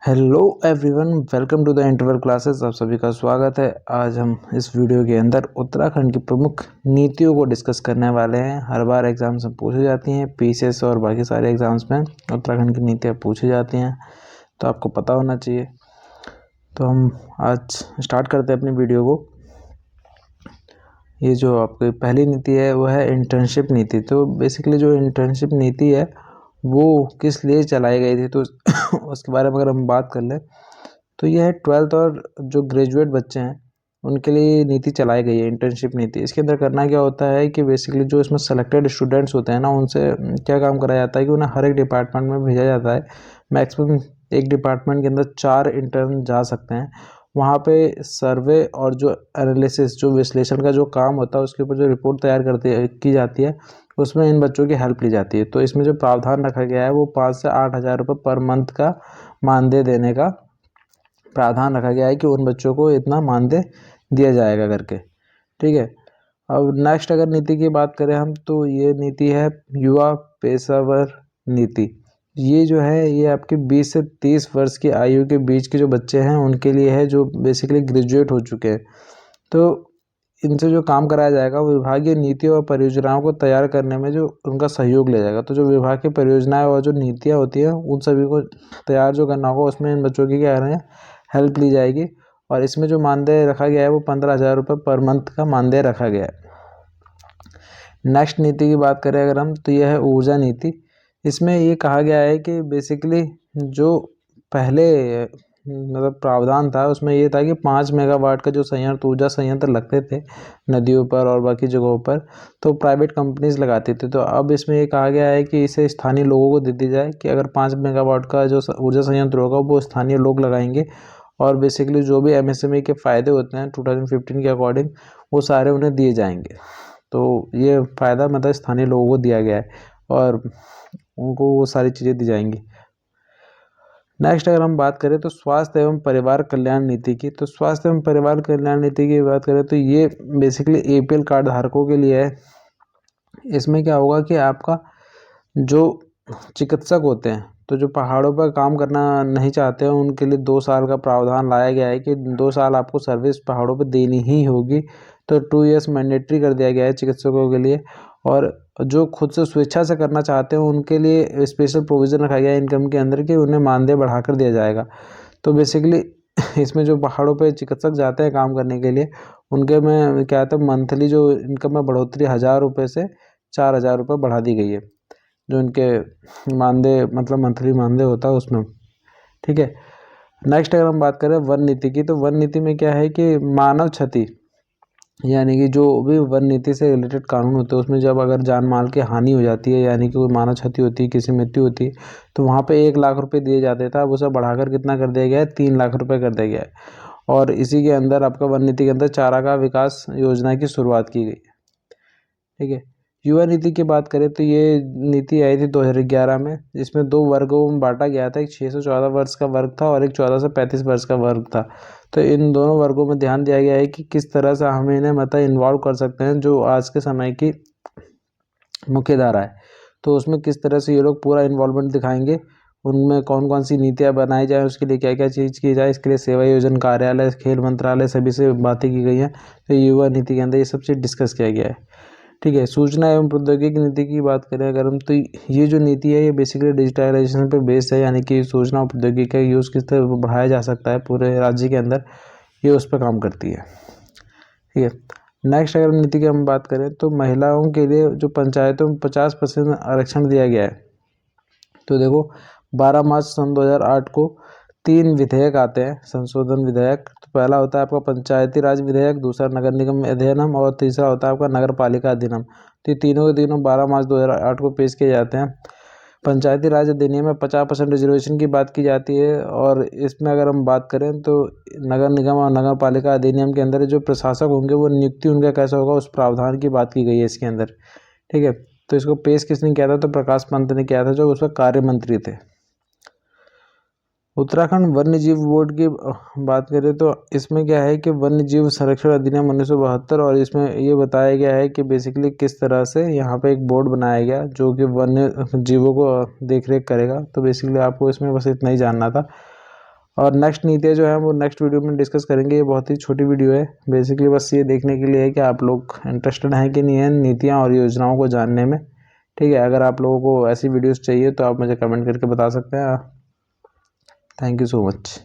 Hello everyone, welcome to the interval classes. आप सभी का स्वागत है। आज हम इस वीडियो के अंदर उत्तराखंड की प्रमुख नीतियों को डिस्कस करने वाले हैं। हर बार एग्जाम्स में पूछी जाती हैं, पीसीएस और बाकी सारे एग्जाम्स में उत्तराखंड की नीतियाँ पूछी जाती हैं, तो आपको पता होना चाहिए। तो हम आज स्टार्ट करते हैं अपनी वीडियो को। ये जो आपकी पहली नीति है वो है इंटर्नशिप नीति। तो बेसिकली जो इंटर्नशिप नीति है वो किस लिए चलाई गई थी, तो उसके बारे में अगर हम बात कर लें तो यह है 12th और जो ग्रेजुएट बच्चे हैं उनके लिए नीति चलाई गई है, इंटर्नशिप नीति। इसके अंदर करना क्या होता है कि बेसिकली जो इसमें सेलेक्टेड स्टूडेंट्स होते हैं ना, उनसे क्या काम कराया जाता है कि उन्हें हर एक डिपार्टमेंट में भेजा जाता है। मैक्सिमम एक डिपार्टमेंट के अंदर 4 इंटर्न जा सकते हैं। वहाँ पे सर्वे और जो एनालिसिस, जो विश्लेषण का जो काम होता है, उसके ऊपर जो रिपोर्ट तैयार की जाती है, उसमें इन बच्चों की हेल्प ली जाती है। तो इसमें जो प्रावधान रखा गया है वो 5 से 8 हज़ार रुपये पर मंथ का मानदेय देने का प्रावधान रखा गया है कि उन बच्चों को इतना मानदेय दिया जाएगा करके। ठीक है। अब नेक्स्ट अगर नीति की बात करें हम, तो ये नीति है युवा पेशेवर नीति। ये जो है ये आपके 20 से 30 वर्ष की आयु के बीच के जो बच्चे हैं उनके लिए है, जो बेसिकली ग्रेजुएट हो चुके हैं। तो इनसे जो काम कराया जाएगा वो विभागीय नीतियों और परियोजनाओं को तैयार करने में जो उनका सहयोग लिया जाएगा। तो जो विभाग की परियोजनाएं और जो नीतियाँ होती हैं उन सभी को तैयार जो करना होगा, उसमें इन बच्चों की क्या करें, हेल्प ली जाएगी। और इसमें जो मानदेय रखा गया है वो 15,000 रुपये पर मंथ का मानदेय रखा गया है। नेक्स्ट नीति की बात करें अगर हम, तो यह है ऊर्जा नीति। इसमें ये कहा गया है कि बेसिकली जो पहले मतलब प्रावधान था उसमें ये था कि 5 मेगावाट का जो संयंत्र, ऊर्जा संयंत्र लगते थे नदियों पर और बाकी जगहों पर, तो प्राइवेट कंपनीज लगाती थी। तो अब इसमें ये कहा गया है कि इसे स्थानीय लोगों को दे दी जाए कि अगर 5 मेगावाट का जो ऊर्जा संयंत्र होगा वो स्थानीय लोग लगाएंगे, और बेसिकली जो भी एमएसएमई के फ़ायदे होते हैं 2015 के अकॉर्डिंग वो सारे उन्हें दिए जाएंगे। तो ये फ़ायदा मतलब स्थानीय लोगों को दिया गया है और उनको वो सारी चीज़ें दी जाएंगी। नेक्स्ट अगर हम बात करें तो स्वास्थ्य एवं परिवार कल्याण नीति की, तो स्वास्थ्य एवं परिवार कल्याण नीति की बात करें तो ये बेसिकली एपीएल कार्ड धारकों के लिए है। इसमें क्या होगा कि आपका जो चिकित्सक होते हैं, तो जो पहाड़ों पर काम करना नहीं चाहते हैं उनके लिए 2 साल का प्रावधान लाया गया है कि 2 साल आपको सर्विस पहाड़ों पर देनी ही होगी। तो 2 ईयर्स मैंडेटरी कर दिया गया है चिकित्सकों के लिए। और जो खुद से स्वेच्छा से करना चाहते हैं उनके लिए स्पेशल प्रोविज़न रखा गया है इनकम के अंदर कि उन्हें मानदेय बढ़ाकर दिया जाएगा। तो बेसिकली इसमें जो पहाड़ों पे चिकित्सक जाते हैं काम करने के लिए, उनके में क्या होता है, मंथली जो इनकम में बढ़ोतरी 1,000 रुपये से 4,000 रुपये बढ़ा दी गई है, जो उनके मानदेय मतलब मंथली मानदेय होता है उसमें। ठीक है। नेक्स्ट अगर हम बात करें वन नीति की, तो वन नीति में क्या है कि मानव क्षति, यानी कि जो भी वन नीति से रिलेटेड कानून होते हैं उसमें जब अगर जान माल की हानि हो जाती है, यानी कि कोई मानव क्षति होती है, किसी मृत्यु होती है, तो वहाँ पे 1 लाख रुपए दिए जाते थे। अब उसे बढ़ाकर कितना कर दिया गया है, 3 लाख रुपए कर दिया गया है। और इसी के अंदर आपका वन नीति के अंदर चारागाह विकास योजना की शुरुआत की गई है। ठीक है। युवा नीति की बात करें तो ये नीति आई थी 2011 में, जिसमें 2 वर्गों में बांटा गया था। एक 6 से 14 वर्ष का वर्ग था और एक 14 से 35 वर्ष का वर्ग था। तो इन दोनों वर्गों में ध्यान दिया गया है कि किस तरह से हम इन्हें मतलब इन्वॉल्व कर सकते हैं, जो आज के समय की मुख्य धारा है। तो उसमें किस तरह से ये लोग पूरा इन्वॉल्वमेंट दिखाएंगे, उनमें कौन कौन सी नीतियाँ बनाई जाए, उसके लिए क्या क्या चीज़ की जाए, इसके लिए सेवा योजना कार्यालय, खेल मंत्रालय, सभी से बातें की गई हैं। तो युवा नीति के अंदर ये सब चीज़ डिस्कस किया गया है। ठीक है। सूचना एवं प्रौद्योगिकी नीति की बात करें अगर हम, तो ये जो नीति है ये बेसिकली डिजिटलाइजेशन पे बेस्ड है, यानी कि सूचना और प्रौद्योगिकी का यूज़ किस तरह बढ़ाया जा सकता है पूरे राज्य के अंदर, ये उस पर काम करती है। ठीक है। नेक्स्ट अगर नीति की हम बात करें तो महिलाओं के लिए जो पंचायतों में 50% आरक्षण दिया गया है। तो देखो 12 मार्च सन 2008 को 3 विधेयक आते हैं, संशोधन विधेयक। तो पहला होता है आपका पंचायती राज विधेयक, दूसरा नगर निगम अधिनियम और तीसरा होता है आपका नगर पालिका अधिनियम। तो ये तीनों के तीनों 12 मार्च 2008 को पेश किए जाते हैं। पंचायती राज अधिनियम में 50% रिजर्वेशन की बात की जाती है, और इसमें अगर हम बात करें तो नगर निगम और नगर पालिका अधिनियम के अंदर जो प्रशासक होंगे वो नियुक्ति उनका कैसा होगा उस प्रावधान की बात की गई है इसके अंदर। ठीक है। तो इसको पेश किसने किया था, तो प्रकाश पंत ने किया था, जो उसका कार्य मंत्री थे। उत्तराखंड वन्य जीव बोर्ड की बात करें तो इसमें क्या है कि वन्य जीव संरक्षण अधिनियम 1972, और इसमें ये बताया गया है कि बेसिकली किस तरह से यहाँ पे एक बोर्ड बनाया गया जो कि वन्य जीवों को देख रेख करेगा। तो बेसिकली आपको इसमें बस इतना ही जानना था। और नेक्स्ट नीतियाँ जो है वो नेक्स्ट वीडियो में डिस्कस करेंगे। ये बहुत ही छोटी वीडियो है, बेसिकली बस ये देखने के लिए है कि आप लोग इंटरेस्टेड हैं कि नहीं है नीतियाँ और योजनाओं को जानने में। ठीक है, अगर आप लोगों को ऐसी वीडियोस चाहिए तो आप मुझे कमेंट करके बता सकते हैं। Thank you so much.